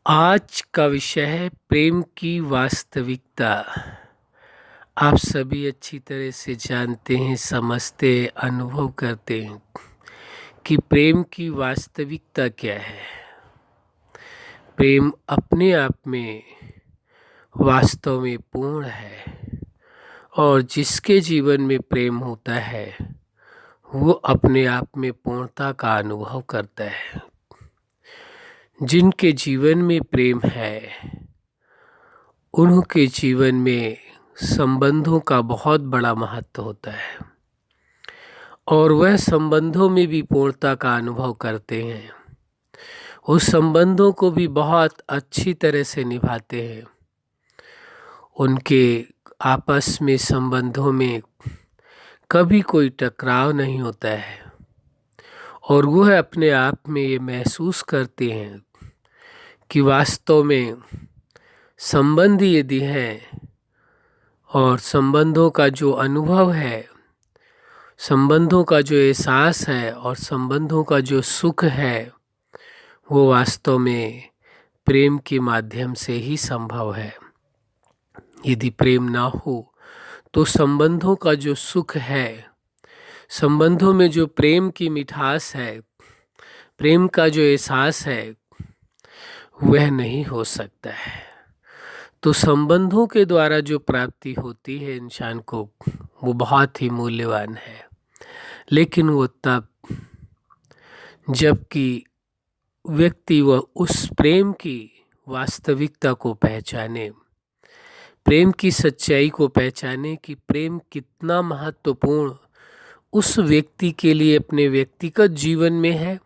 आज का विषय है प्रेम की वास्तविकता। आप सभी अच्छी तरह से जानते हैं, समझते हैं, अनुभव करते हैं कि प्रेम की वास्तविकता क्या है। प्रेम अपने आप में वास्तव में पूर्ण है और जिसके जीवन में प्रेम होता है वो अपने आप में पूर्णता का अनुभव करता है। जिनके जीवन में प्रेम है उनके जीवन में संबंधों का बहुत बड़ा महत्व होता है और वह संबंधों में भी पूर्णता का अनुभव करते हैं। उस संबंधों को भी बहुत अच्छी तरह से निभाते हैं। उनके आपस में संबंधों में कभी कोई टकराव नहीं होता है और वह अपने आप में ये महसूस करते हैं कि वास्तव में संबंध यदि हैं और संबंधों का जो अनुभव है, संबंधों का जो एहसास है और संबंधों का जो सुख है वो वास्तव में प्रेम के माध्यम से ही संभव है। यदि प्रेम ना हो तो संबंधों का जो सुख है, संबंधों में जो प्रेम की मिठास है, प्रेम का जो एहसास है वह नहीं हो सकता है। तो संबंधों के द्वारा जो प्राप्ति होती है इंसान को वो बहुत ही मूल्यवान है, लेकिन वो तब जबकि व्यक्ति वह उस प्रेम की वास्तविकता को पहचाने, प्रेम की सच्चाई को पहचाने कि प्रेम कितना महत्वपूर्ण उस व्यक्ति के लिए अपने व्यक्तिगत जीवन में है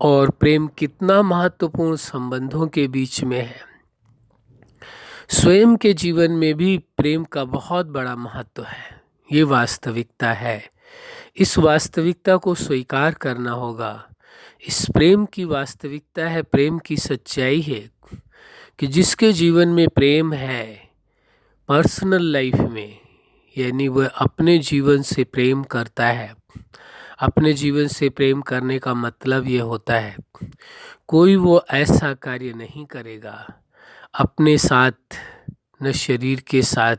और प्रेम कितना महत्वपूर्ण संबंधों के बीच में है। स्वयं के जीवन में भी प्रेम का बहुत बड़ा महत्व है। ये वास्तविकता है। इस वास्तविकता को स्वीकार करना होगा। इस प्रेम की वास्तविकता है, प्रेम की सच्चाई है कि जिसके जीवन में प्रेम है पर्सनल लाइफ में, यानी वह अपने जीवन से प्रेम करता है। अपने जीवन से प्रेम करने का मतलब ये होता है कोई वो ऐसा कार्य नहीं करेगा अपने साथ, न शरीर के साथ,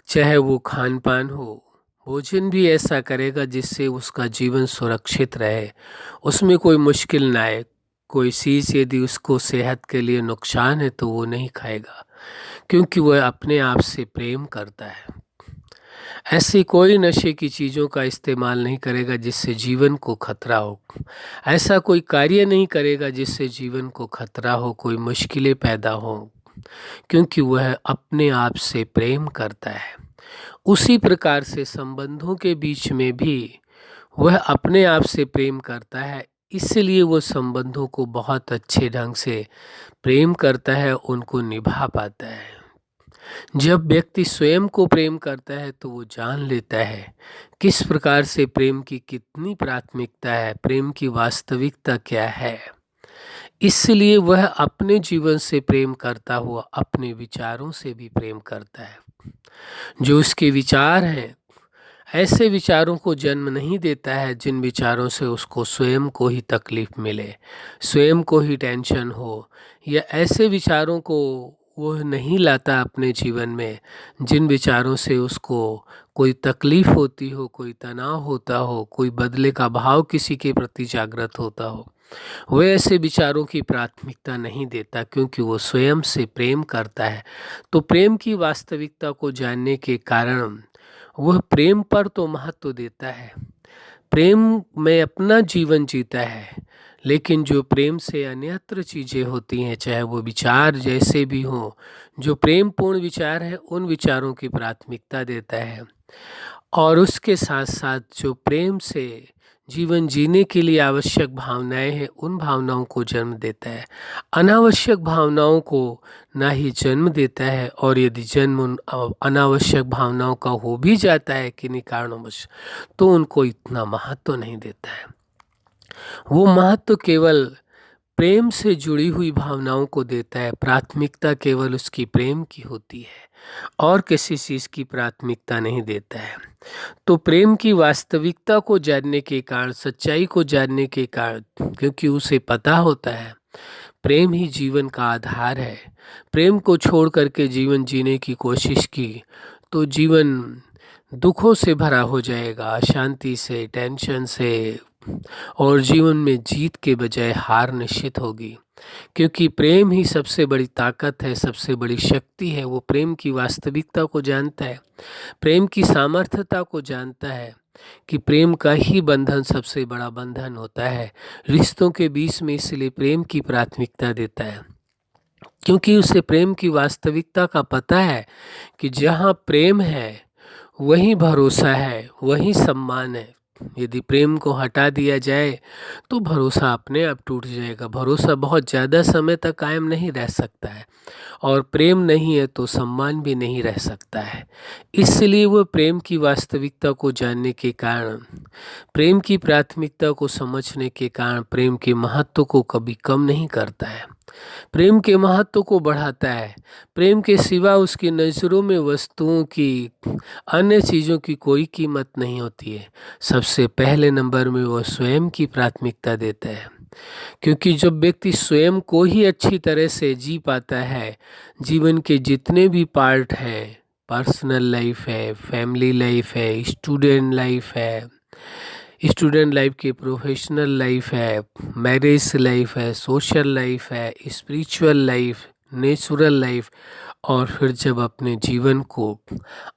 चाहे वो खान पान हो, भोजन भी ऐसा करेगा जिससे उसका जीवन सुरक्षित रहे, उसमें कोई मुश्किल ना आए। कोई चीज़ यदि उसको सेहत के लिए नुकसान है तो वो नहीं खाएगा क्योंकि वह अपने आप से प्रेम करता है। ऐसी कोई नशे की चीज़ों का इस्तेमाल नहीं करेगा जिससे जीवन को खतरा हो। ऐसा कोई कार्य नहीं करेगा जिससे जीवन को खतरा हो, कोई मुश्किलें पैदा हो, क्योंकि वह अपने आप से प्रेम करता है। उसी प्रकार से संबंधों के बीच में भी वह अपने आप से प्रेम करता है, इसलिए वो संबंधों को बहुत अच्छे ढंग से प्रेम करता है, उनको निभा पाता है। जब व्यक्ति स्वयं को प्रेम करता है तो वो जान लेता है किस प्रकार से प्रेम की कितनी प्राथमिकता है, प्रेम की वास्तविकता क्या है। इसलिए वह अपने जीवन से प्रेम करता हुआ अपने विचारों से भी प्रेम करता है। जो उसके विचार हैं ऐसे विचारों को जन्म नहीं देता है जिन विचारों से उसको स्वयं को ही तकलीफ मिले, स्वयं को ही टेंशन हो, या ऐसे विचारों को वो नहीं लाता अपने जीवन में जिन विचारों से उसको कोई तकलीफ होती हो, कोई तनाव होता हो, कोई बदले का भाव किसी के प्रति जागृत होता हो। वह ऐसे विचारों की प्राथमिकता नहीं देता क्योंकि वो स्वयं से प्रेम करता है। तो प्रेम की वास्तविकता को जानने के कारण वह प्रेम पर तो महत्व देता है, प्रेम में अपना जीवन जीता है, लेकिन जो प्रेम से अन्यत्र चीज़ें होती हैं, चाहे वो विचार जैसे भी हों, जो प्रेमपूर्ण विचार है उन विचारों की प्राथमिकता देता है और उसके साथ साथ जो प्रेम से जीवन जीने के लिए आवश्यक भावनाएं हैं उन भावनाओं को जन्म देता है। अनावश्यक भावनाओं को ना ही जन्म देता है, और यदि जन्म उन अनावश्यक भावनाओं का हो भी जाता है किन्हीं कारणवश तो उनको इतना महत्व नहीं देता है। वो महत्व केवल प्रेम से जुड़ी हुई भावनाओं को देता है। प्राथमिकता केवल उसकी प्रेम की होती है और किसी चीज़ की प्राथमिकता नहीं देता है। तो प्रेम की वास्तविकता को जानने के कारण, सच्चाई को जानने के कारण, क्योंकि उसे पता होता है प्रेम ही जीवन का आधार है। प्रेम को छोड़ करके जीवन जीने की कोशिश की तो जीवन दुखों से भरा हो जाएगा, अशांति से, टेंशन से, और जीवन में जीत के बजाय हार निश्चित होगी। क्योंकि प्रेम ही सबसे बड़ी ताकत है, सबसे बड़ी शक्ति है। वो प्रेम की वास्तविकता को जानता है, प्रेम की सामर्थ्यता को जानता है कि प्रेम का ही बंधन सबसे बड़ा बंधन होता है रिश्तों के बीच में। इसलिए प्रेम की प्राथमिकता देता है, क्योंकि उसे प्रेम की वास्तविकता का पता है कि जहाँ प्रेम है वहीं भरोसा है, वहीं सम्मान है। यदि प्रेम को हटा दिया जाए तो भरोसा अपने आप टूट जाएगा। भरोसा बहुत ज़्यादा समय तक कायम नहीं रह सकता है, और प्रेम नहीं है तो सम्मान भी नहीं रह सकता है। इसलिए वो प्रेम की वास्तविकता को जानने के कारण, प्रेम की प्राथमिकता को समझने के कारण प्रेम के महत्व को कभी कम नहीं करता है, प्रेम के महत्व को बढ़ाता है। प्रेम के सिवा उसकी नज़रों में वस्तुओं की, अन्य चीज़ों की कोई कीमत नहीं होती है। सबसे पहले नंबर में वो स्वयं की प्राथमिकता देता है, क्योंकि जब व्यक्ति स्वयं को ही अच्छी तरह से जी पाता है, जीवन के जितने भी पार्ट हैं, पर्सनल लाइफ है, फैमिली लाइफ है, स्टूडेंट लाइफ की, प्रोफेशनल लाइफ है, मैरिज लाइफ है, सोशल लाइफ है, स्पिरिचुअल लाइफ, नेचुरल लाइफ, और फिर जब अपने जीवन को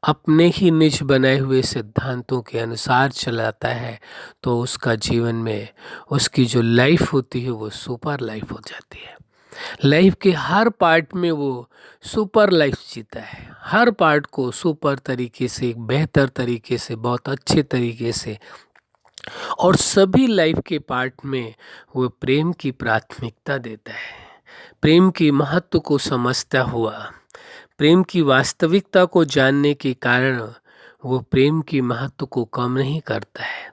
अपने ही निज बनाए हुए सिद्धांतों के अनुसार चलाता है तो उसका जीवन में उसकी जो लाइफ होती है वो सुपर लाइफ हो जाती है। लाइफ के हर पार्ट में वो सुपर लाइफ जीता है, हर पार्ट को सुपर तरीके से, एक बेहतर तरीके से, बहुत अच्छे तरीके से, और सभी लाइफ के पार्ट में वो प्रेम की प्राथमिकता देता है। प्रेम के महत्व को समझता हुआ, प्रेम की वास्तविकता को जानने के कारण वो प्रेम के महत्व को कम नहीं करता है।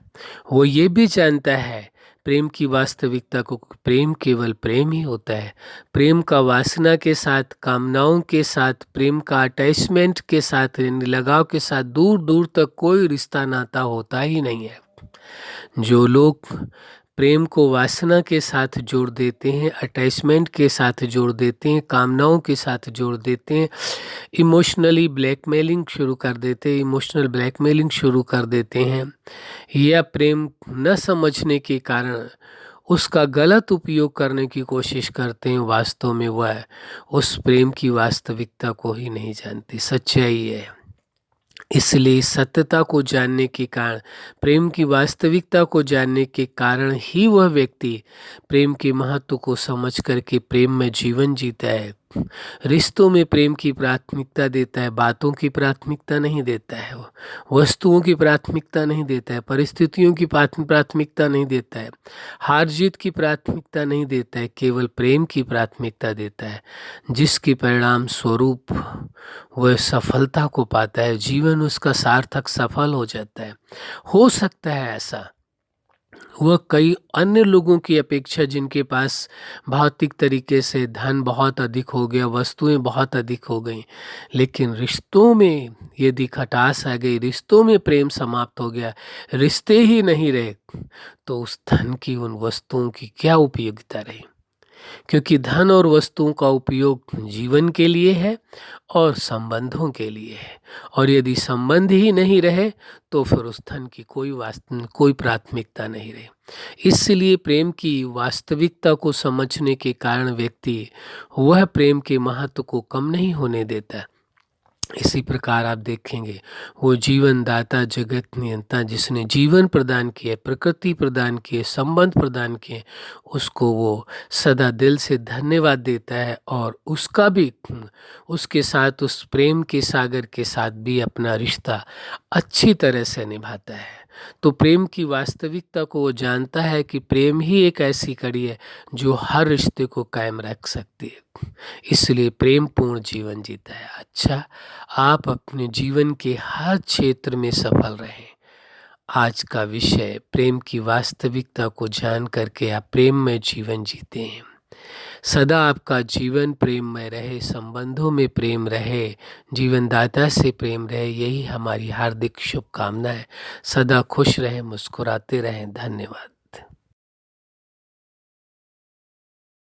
वो ये भी जानता है प्रेम की वास्तविकता को, प्रेम केवल प्रेम ही होता है। प्रेम का वासना के साथ, कामनाओं के साथ, प्रेम का अटैचमेंट के साथ, लगाव के साथ दूर दूर तक कोई रिश्ता नाता होता ही नहीं है। जो लोग प्रेम को वासना के साथ जोड़ देते हैं, अटैचमेंट के साथ जोड़ देते हैं, कामनाओं के साथ जोड़ देते हैं, इमोशनल ब्लैकमेलिंग शुरू कर देते हैं, या प्रेम न समझने के कारण उसका गलत उपयोग करने की कोशिश करते हैं, वास्तव में वह उस प्रेम की वास्तविकता को ही नहीं जानते। सच्चाई है। इसलिए सत्यता को जानने के कारण, प्रेम की वास्तविकता को जानने के कारण ही वह व्यक्ति प्रेम के महत्व को समझ करके प्रेम में जीवन जीता है, रिश्तों में प्रेम की प्राथमिकता देता है, बातों की प्राथमिकता नहीं देता है, वस्तुओं की प्राथमिकता नहीं देता है, परिस्थितियों की प्राथमिकता नहीं देता है, हार जीत की प्राथमिकता नहीं देता है, केवल प्रेम की प्राथमिकता देता है, जिसके परिणाम स्वरूप वह सफलता को पाता है, जीवन उसका सार्थक सफल हो जाता है। हो सकता है ऐसा वह कई अन्य लोगों की अपेक्षा, जिनके पास भौतिक तरीके से धन बहुत अधिक हो गया, वस्तुएं बहुत अधिक हो गई, लेकिन रिश्तों में यदि खटास आ गई, रिश्तों में प्रेम समाप्त हो गया, रिश्ते ही नहीं रहे, तो उस धन की, उन वस्तुओं की क्या उपयोगिता रही। क्योंकि धन और वस्तुओं का उपयोग जीवन के लिए है और संबंधों के लिए है, और यदि संबंध ही नहीं रहे तो फिर उस धन की कोई प्राथमिकता नहीं रहे। इसलिए प्रेम की वास्तविकता को समझने के कारण व्यक्ति वह प्रेम के महत्व को कम नहीं होने देता। इसी प्रकार आप देखेंगे वो जीवन दाता, जगत नियंता, जिसने जीवन प्रदान किए, प्रकृति प्रदान किए, संबंध प्रदान किए, उसको वो सदा दिल से धन्यवाद देता है, और उसका भी, उसके साथ, उस प्रेम के सागर के साथ भी अपना रिश्ता अच्छी तरह से निभाता है। तो प्रेम की वास्तविकता को वो जानता है कि प्रेम ही एक ऐसी कड़ी है जो हर रिश्ते को कायम रख सकती है, इसलिए प्रेम पूर्ण जीवन जीता है। अच्छा, आप अपने जीवन के हर क्षेत्र में सफल रहें। आज का विषय प्रेम की वास्तविकता को जान करके आप प्रेम में जीवन जीते हैं। सदा आपका जीवन प्रेममय रहे, संबंधों में प्रेम रहे, जीवनदाता से प्रेम रहे, यही हमारी हार्दिक शुभकामना है। सदा खुश रहें, मुस्कुराते रहें। धन्यवाद।